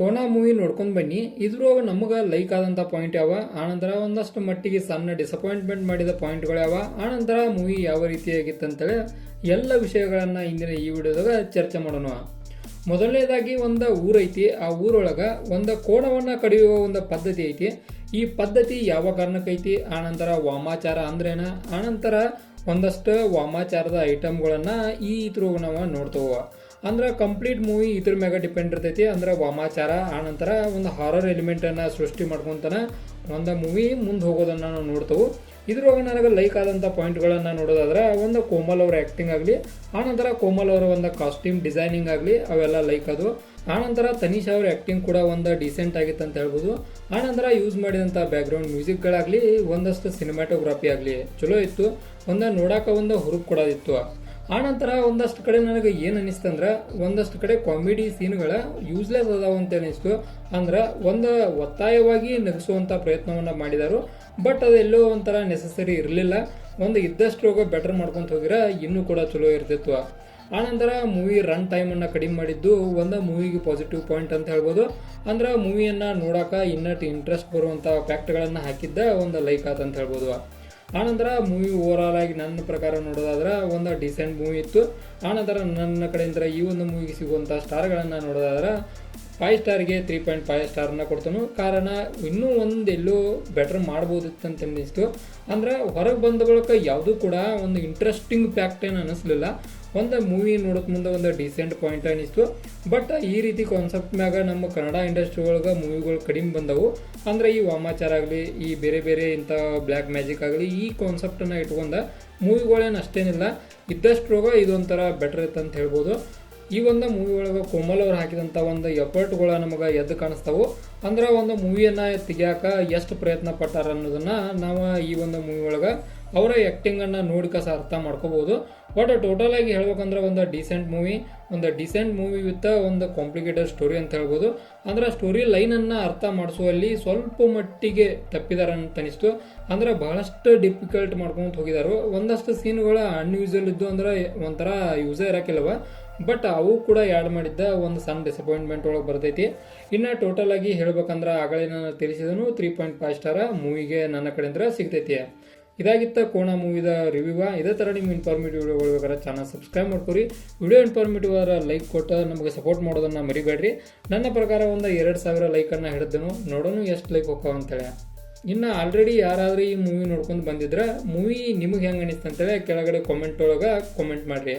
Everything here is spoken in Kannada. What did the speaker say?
ಕೋನ ಮೂವಿ ನೋಡ್ಕೊಂಡು ಬನ್ನಿ. ಇದ್ರೊಳಗೆ ನಮಗೆ ಲೈಕ್ ಆದಂಥ ಪಾಯಿಂಟ್ ಯಾವ, ಆನಂತರ ಒಂದಷ್ಟು ಮಟ್ಟಿಗೆ ಸಣ್ಣ ಡಿಸಪಾಯಿಂಟ್ಮೆಂಟ್ ಮಾಡಿದ ಪಾಯಿಂಟ್ಗಳು ಯಾವ, ಆನಂತರ ಮೂವಿ ಯಾವ ರೀತಿಯಾಗಿತ್ತಂತೇಳಿ ಎಲ್ಲ ವಿಷಯಗಳನ್ನು ಇಂದಿನ ಈ ವಿಡಿಯೋದಾಗ ಚರ್ಚೆ ಮಾಡೋಣ. ಮೊದಲನೇದಾಗಿ ಒಂದು ಊರೈತಿ. ಆ ಊರೊಳಗೆ ಒಂದು ಕೋಣವನ್ನು ಕಡಿಯುವ ಒಂದು ಪದ್ಧತಿ ಐತಿ. ಈ ಪದ್ಧತಿ ಯಾವ ಕಾರಣಕ್ಕೈತಿ, ಆನಂತರ ವಾಮಾಚಾರ ಅಂದ್ರೇನ, ಆನಂತರ ಒಂದಷ್ಟು ವಾಮಾಚಾರದ ಐಟಮ್ಗಳನ್ನು ಈ ಇದ್ರೊಳಗೆ ನಾವು ನೋಡ್ತೇವೆ. ಅಂದ್ರೆ ಕಂಪ್ಲೀಟ್ ಮೂವಿ ಇದ್ರ ಮ್ಯಾಗ ಡಿಪೆಂಡ್ ಇರ್ತೈತಿ. ಅಂದ್ರೆ ವಾಮಾಚಾರ ಆನಂತರ ಒಂದು ಹಾರರ್ ಎಲಿಮೆಂಟನ್ನು ಸೃಷ್ಟಿ ಮಾಡ್ಕೊಂತಾನ ಒಂದು ಮೂವಿ ಮುಂದೆ ಹೋಗೋದನ್ನು ನಾವು ನೋಡ್ತೇವೆ. ಇದ್ರೊಳಗೆ ನನಗೆ ಲೈಕ್ ಆದಂಥ ಪಾಯಿಂಟ್ಗಳನ್ನು ನೋಡೋದಾದ್ರೆ ಒಂದು ಕೋಮಲ್ ಅವರ ಆ್ಯಕ್ಟಿಂಗ್ ಆಗಲಿ, ಆನಂತರ ಕೋಮಲ್ ಅವರ ಒಂದು ಕಾಸ್ಟ್ಯೂಮ್ ಡಿಸೈನಿಂಗ್ ಆಗಲಿ ಅವೆಲ್ಲ ಲೈಕ್ ಅದು. ಆನಂತರ ತನಿಷಾ ಅವ್ರ ಆ್ಯಕ್ಟಿಂಗ್ ಕೂಡ ಒಂದು ಡಿಸೆಂಟ್ ಆಗಿತ್ತು ಅಂತ ಹೇಳ್ಬೋದು. ಆನಂತರ ಯೂಸ್ ಮಾಡಿದಂಥ ಬ್ಯಾಕ್ಗ್ರೌಂಡ್ ಮ್ಯೂಸಿಕ್ಗಳಾಗಲಿ, ಒಂದಷ್ಟು ಸಿನಿಮಾಟೋಗ್ರಫಿ ಆಗಲಿ ಚಲೋ ಇತ್ತು. ಒಂದು ನೋಡಾಕ ಒಂದು ಹುರುಪು ಕೊಡೋದಿತ್ತು. ಆನಂತರ ಒಂದಷ್ಟು ಕಡೆ ನನಗೆ ಏನು ಅನ್ನಿಸ್ತಂದ್ರೆ ಒಂದಷ್ಟು ಕಡೆ ಕಾಮಿಡಿ ಸೀನ್ಗಳ ಯೂಸ್ಲೆಸ್ ಅದಾವ ಅಂತ ಅನ್ನಿಸ್ತು. ಅಂದ್ರೆ ಒಂದು ಒತ್ತಾಯವಾಗಿ ನಗಿಸುವಂಥ ಪ್ರಯತ್ನವನ್ನು ಮಾಡಿದರು, ಬಟ್ ಅದೆಲ್ಲೋ ಒಂಥರ ನೆಸಸರಿ ಇರಲಿಲ್ಲ. ಒಂದು ಇದ್ದಷ್ಟು ಬೆಟರ್ ಮಾಡ್ಕೊಂತ ಹೋಗಿರ ಇನ್ನೂ ಕೂಡ ಚಲೋ ಇರ್ತಿತ್ತು. ಆನಂತರ ಮೂವಿ ರನ್ ಟೈಮನ್ನು ಕಡಿಮೆ ಮಾಡಿದ್ದು ಒಂದು ಮೂವಿಗೆ ಪಾಸಿಟಿವ್ ಪಾಯಿಂಟ್ ಅಂತ ಹೇಳ್ಬೋದು. ಅಂದ್ರೆ ಮೂವಿಯನ್ನು ನೋಡೋಕೆ ಇನ್ನಷ್ಟು ಇಂಟ್ರೆಸ್ಟ್ ಬರುವಂಥ ಫ್ಯಾಕ್ಟ್ಗಳನ್ನು ಹಾಕಿದ್ದ ಒಂದು ಲೈಕ್ ಆತ ಹೇಳ್ಬೋದು. ಆನಂತರ ಮೂವಿ ಓವರ್ ಆಲ್ ಆಗಿ ನನ್ನ ಪ್ರಕಾರ ನೋಡೋದಾದ್ರೆ ಒಂದು ಡಿಸೆಂಟ್ ಮೂವಿ ಇತ್ತು. ಆನಂತರ ನನ್ನ ಕಡೆಯಿಂದ ಈ ಒಂದು ಮೂವಿಗೆ ಸಿಗುವಂಥ ಸ್ಟಾರ್ಗಳನ್ನು ನೋಡೋದಾದ್ರೆ 5 ಸ್ಟಾರ್ಗೆ 3.5 ಸ್ಟಾರನ್ನ ಕೊಡ್ತಾನು. ಕಾರಣ ಇನ್ನೂ ಎಲ್ಲೋ ಬೆಟರ್ ಮಾಡ್ಬೋದಿತ್ತು ಅಂತ ಅನ್ನಿಸ್ತು. ಅಂದ್ರೆ ಹೊರಗೆ ಬಂದ ಬಳಿಕ ಯಾವುದೂ ಕೂಡ ಒಂದು ಇಂಟ್ರೆಸ್ಟಿಂಗ್ ಫ್ಯಾಕ್ಟ್ ಏನು ಅನ್ನಿಸ್ಲಿಲ್ಲ. ಒಂದು ಮೂವಿ ನೋಡೋಕೆ ಮುಂದೆ ಒಂದು ಡಿಸೆಂಟ್ ಪಾಯಿಂಟ್ ಅನ್ನಿಸ್ತು. ಬಟ್ ಈ ರೀತಿ ಕಾನ್ಸೆಪ್ಟ್ ಮ್ಯಾಗ ನಮ್ಮ ಕನ್ನಡ ಇಂಡಸ್ಟ್ರಿ ಒಳಗೆ ಮೂವಿಗಳು ಕಡಿಮೆ ಬಂದವು. ಅಂದರೆ ಈ ವಾಮಾಚಾರ ಆಗಲಿ, ಈ ಬೇರೆ ಬೇರೆ ಇಂಥ ಬ್ಲ್ಯಾಕ್ ಮ್ಯಾಜಿಕ್ ಆಗಲಿ, ಈ ಕಾನ್ಸೆಪ್ಟನ್ನು ಇಟ್ಕೊಂಡ ಮೂವಿಗಳೇನು ಅಷ್ಟೇನಿಲ್ಲ. ಇದ್ದಷ್ಟ್ರೊಳಗೆ ಇದೊಂಥರ ಬೆಟರ್ ಇತ್ತು ಅಂತ ಹೇಳ್ಬೋದು. ಈ ಒಂದು ಮೂವಿ ಒಳಗೆ ಕೋಮಲ್ ಅವ್ರು ಹಾಕಿದಂಥ ಒಂದು ಎಫರ್ಟ್ಗಳು ನಮಗೆ ಎದ್ದು ಕಾಣಿಸ್ತಾವೆ. ಅಂದ್ರೆ ಒಂದು ಮೂವಿಯನ್ನು ತೆಗಿಯಾಕ ಎಷ್ಟು ಪ್ರಯತ್ನ ಪಟ್ಟಾರ ಅನ್ನೋದನ್ನು ನಾವು ಈ ಒಂದು ಮೂವಿ ಒಳಗೆ ಅವರ ಆ್ಯಕ್ಟಿಂಗನ್ನು ನೋಡಿಕಸ ಅರ್ಥ ಮಾಡ್ಕೋಬೋದು. ಬಟ್ ಟೋಟಲ್ ಆಗಿ ಹೇಳ್ಬೇಕಂದ್ರೆ ಒಂದು ಡಿಸೆಂಟ್ ಮೂವಿ ವಿತ್ ಒಂದು ಕಾಂಪ್ಲಿಕೇಟೆಡ್ ಸ್ಟೋರಿ ಅಂತ ಹೇಳ್ಬೋದು. ಅಂದ್ರೆ ಸ್ಟೋರಿ ಲೈನನ್ನು ಅರ್ಥ ಮಾಡಿಸುವಲ್ಲಿ ಸ್ವಲ್ಪ ಮಟ್ಟಿಗೆ ತಪ್ಪಿದಾರ ಅಂತ ಅನಿಸ್ತು. ಅಂದ್ರೆ ಬಹಳಷ್ಟು ಡಿಫಿಕಲ್ಟ್ ಮಾಡ್ಕೊಂತ ಹೋಗಿದಾರು. ಒಂದಷ್ಟು ಸೀನ್ಗಳು ಅನ್ಯೂಸಲ್ ಇದ್ದು, ಅಂದ್ರೆ ಒಂಥರ ಯೂಸೇ ಇರೋಕ್ಕಿಲ್ಲವ. ಬಟ್ ಅವು ಕೂಡ ಆ್ಯಡ್ ಮಾಡಿದ್ದ ಒಂದು ಸಣ್ಣ ಡಿಸಪಾಯಿಂಟ್ಮೆಂಟ್ ಒಳಗೆ ಬರ್ತೈತಿ. ಇನ್ನು ಟೋಟಲ್ ಆಗಿ ಹೇಳ್ಬೇಕಂದ್ರೆ ಆಗಲೇ ನಾನು ತಿಳಿಸಿದನು 3.5 ಸ್ಟಾರ ಮೂವಿಗೆ ನನ್ನ ಕಡೆಯಿಂದ ಸಿಗ್ತೈತಿ. ಇದಾಗಿತ್ತ ಕೋಣ ಮೂವಿದ ರಿವ್ಯೂ. ಇದೇ ಥರ ನಿಮ್ಮ ಇನ್ಫಾರ್ಮೇಟಿವ್ ವಿಡಿಯೋಗಳು ಬೇಕಾದ್ರೆ ಚಾನಲ್ ಸಬ್ಸ್ಕ್ರೈಬ್ ಮಾಡ್ಕೊರಿ. ವಿಡಿಯೋ ಇನ್ಫಾರ್ಮೇಟಿವ್ ಆದ್ರೆ ಲೈಕ್ ಕೊಟ್ಟು ನಮಗೆ ಸಪೋರ್ಟ್ ಮಾಡೋದನ್ನು ಮರಿಬೇಡ್ರಿ. ನನ್ನ ಪ್ರಕಾರ ಒಂದು 2000 ಲೈಕನ್ನು ಹಿಡಿದನು. ನೋಡೋಣ ಎಷ್ಟು ಲೈಕ್ ಹೋಗ್ತಾವ ಅಂತೇಳಿ. ಇನ್ನು ಆಲ್ರೆಡಿ ಯಾರಾದರೂ ಈ ಮೂವಿ ನೋಡ್ಕೊಂಡು ಬಂದಿದ್ರೆ ಮೂವಿ ನಿಮಗೆ ಹೆಂಗೆ ಅನಿಸ್ತು ಅಂತೇಳಿ ಕೆಳಗಡೆ ಕಾಮೆಂಟ್ ಒಳಗೆ ಕಾಮೆಂಟ್ ಮಾಡಿರಿ.